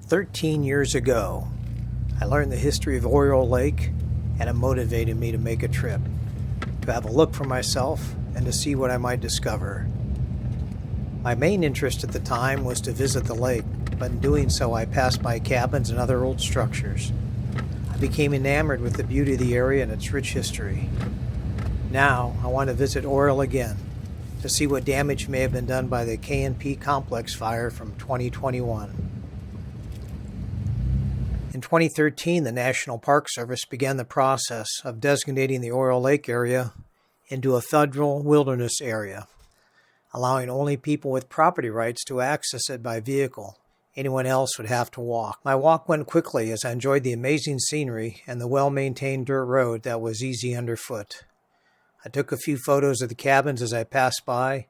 13 years ago, I learned the history of Oriole Lake, and it motivated me to make a trip, to have a look for myself and to see what I might discover. My main interest at the time was to visit the lake, but in doing so I passed by cabins and other old structures. I became enamored with the beauty of the area and its rich history. Now I want to visit Oriole again, to see what damage may have been done by the K&P complex fire from 2021. In 2013, the National Park Service began the process of designating the Oriole Lake area into a federal wilderness area, allowing only people with property rights to access it by vehicle. Anyone else would have to walk. My walk went quickly as I enjoyed the amazing scenery and the well-maintained dirt road that was easy underfoot. I took a few photos of the cabins as I passed by,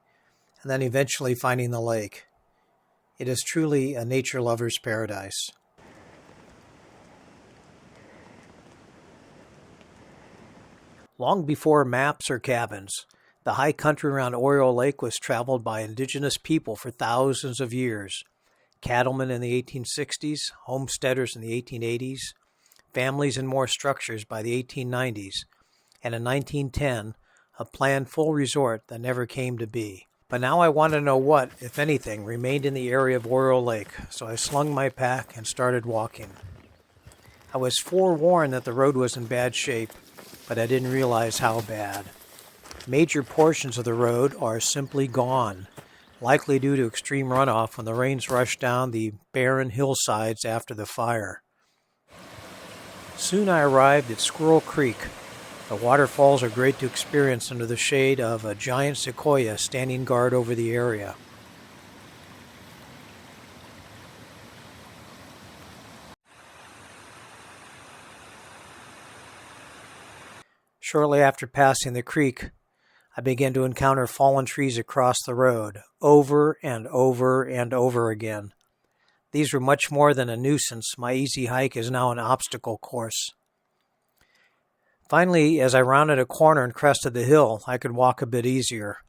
and then eventually finding the lake. It is truly a nature lover's paradise. Long before maps or cabins, the high country around Oriole Lake was traveled by indigenous people for thousands of years. Cattlemen in the 1860s, homesteaders in the 1880s, families and more structures by the 1890s, and in 1910, a planned full resort that never came to be. But now I want to know what, if anything, remained in the area of Oriole Lake, so I slung my pack and started walking. I was forewarned that the road was in bad shape, but I didn't realize how bad. Major portions of the road are simply gone, likely due to extreme runoff when the rains rushed down the barren hillsides after the fire. Soon I arrived at Squirrel Creek. The waterfalls are great to experience under the shade of a giant sequoia standing guard over the area. Shortly after passing the creek, I began to encounter fallen trees across the road, over and over and over again. These were much more than a nuisance. My easy hike is now an obstacle course. Finally, as I rounded a corner and crested the hill, I could walk a bit easier.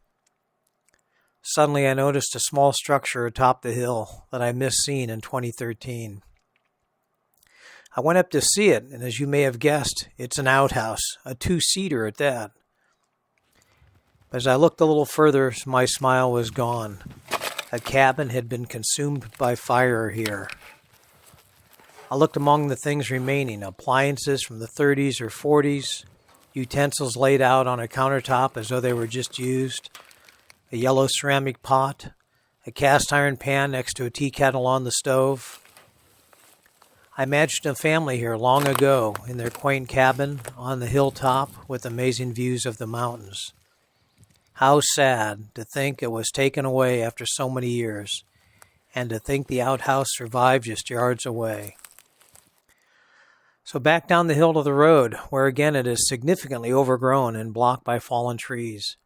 Suddenly, I noticed a small structure atop the hill that I missed seeing in 2013. I went up to see it, and as you may have guessed, it's an outhouse, a two-seater at that. As I looked a little further, my smile was gone. A cabin had been consumed by fire here. I looked among the things remaining, appliances from the 30s or 40s, utensils laid out on a countertop as though they were just used, a yellow ceramic pot, a cast iron pan next to a tea kettle on the stove. I imagined a family here long ago in their quaint cabin on the hilltop with amazing views of the mountains. How sad to think it was taken away after so many years, and to think the outhouse survived just yards away. So back down the hill to the road, where again it is significantly overgrown and blocked by fallen trees.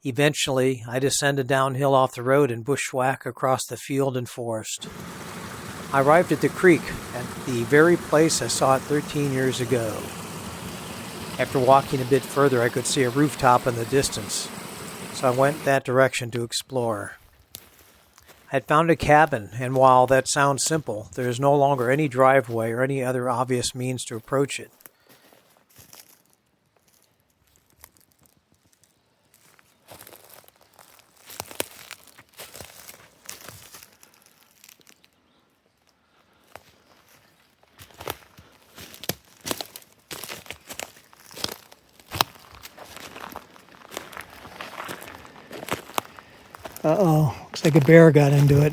Eventually, I descended downhill off the road and bushwhacked across the field and forest. I arrived at the creek, at the very place I saw it 13 years ago. After walking a bit further, I could see a rooftop in the distance, so I went that direction to explore. I had found a cabin, and while that sounds simple, there is no longer any driveway or any other obvious means to approach it. Uh-oh, looks like a bear got into it.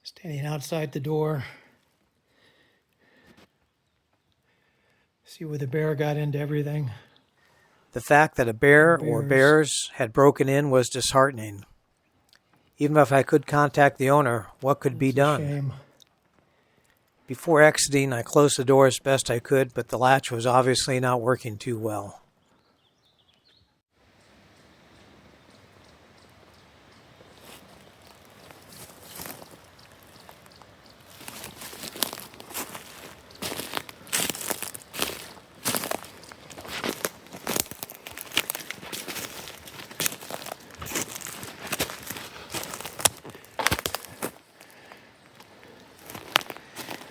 Standing outside the door. See where the bear got into everything. The fact that a bear or bears had broken in was disheartening. Even if I could contact the owner, what could be done? Shame. Before exiting, I closed the door as best I could, but the latch was obviously not working too well.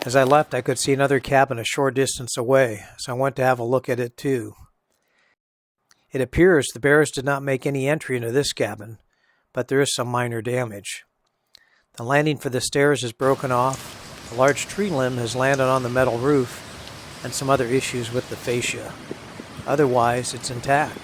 As I left, I could see another cabin a short distance away, so I went to have a look at it too. It appears the bears did not make any entry into this cabin, but there is some minor damage. The landing for the stairs is broken off, a large tree limb has landed on the metal roof, and some other issues with the fascia. Otherwise, it's intact.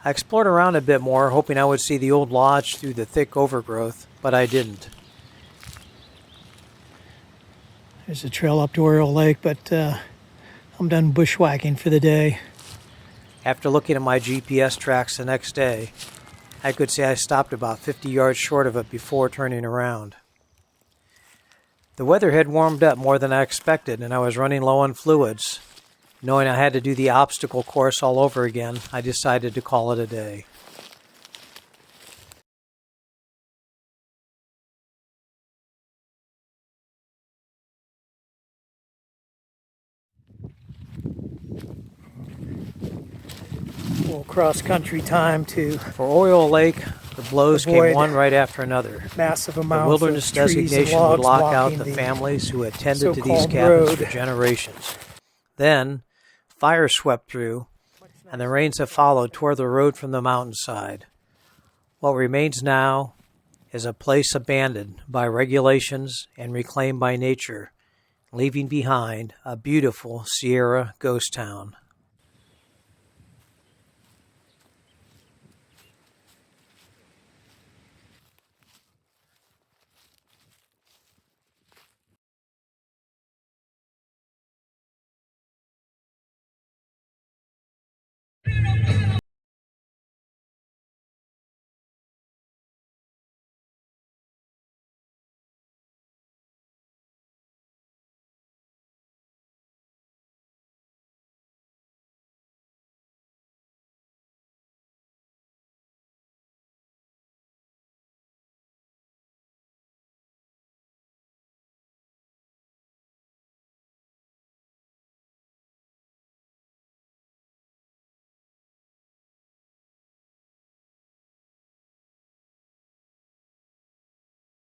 I explored around a bit more, hoping I would see the old lodge through the thick overgrowth, but I didn't. There's a trail up to Oriole Lake, but I'm done bushwhacking for the day. After looking at my GPS tracks the next day, I could say I stopped about 50 yards short of it before turning around. The weather had warmed up more than I expected, and I was running low on fluids. Knowing I had to do the obstacle course all over again, I decided to call it a day. Well, cross-country time for Oriole Lake. The blows came one right after another. Massive amounts the wilderness of trees designation and logs would lock out blocking the families who had tended to these so-called cabins road. for generations. Then, fire swept through, and the rains have followed toward the road from the mountainside. What remains now is a place abandoned by regulations and reclaimed by nature, leaving behind a beautiful Sierra ghost town.